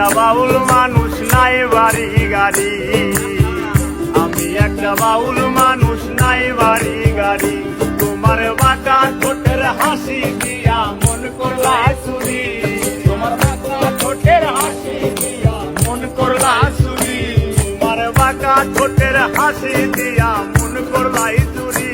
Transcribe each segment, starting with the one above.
একটা বাউল মানুষ নাই বাড়ি গাড়ি, আমি একটা বাউল মানুষ নাই বাড়ি গাড়ি। তোমার বাঁকা ঠোঁটের হাসি দিয়া মন করলা চুরি, তোমার বাঁকা ঠোঁটের হাসি দিয়া মন করলা চুরি, তোমার বাঁকা ঠোঁটের হাসি দিয়া মন করলাই চুরি।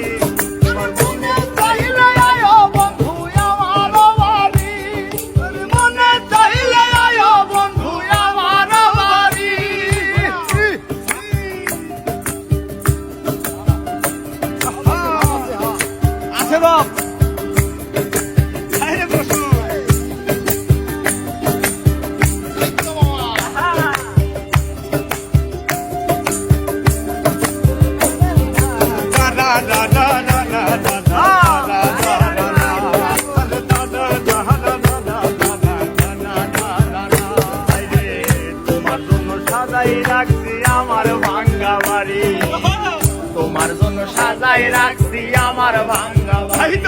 রাখছি আমার ভাঙ্গা বাড়ি, তোমার জন্য সাজাই রাখছি আমার ভাঙ্গা বাড়ি।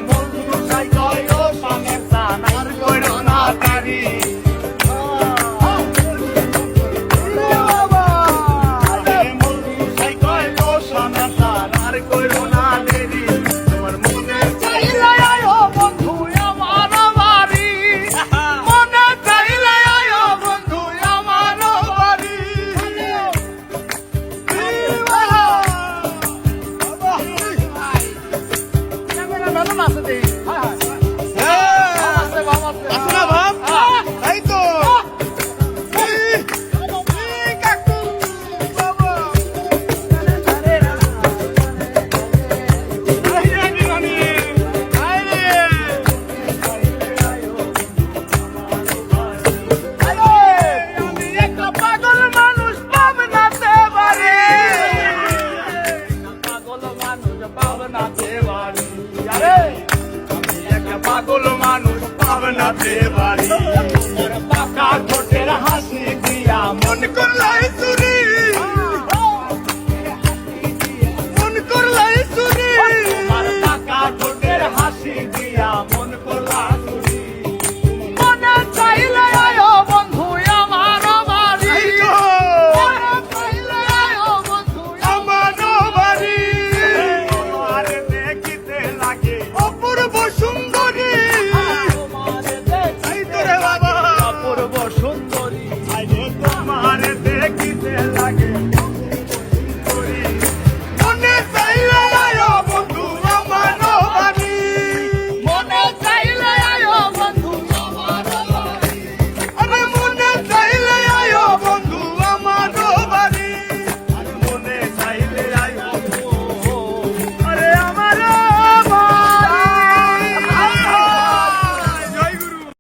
মজনু সাই কয় ও সামনে সানার কইরো না দেরি, মজনু সাই কয় ও সামনে সানার কইরো না দেরি। তোমার মনে চাইলে আয়ো বন্ধু আমার বাড়ি, মনে চাইলে আয়ো বন্ধু আমার বাড়ি। পাগল মানুষ পাবনাতে বাড়ি, পাকা ঠোঁটের হাসি দিয়া মন করলাই চুরি।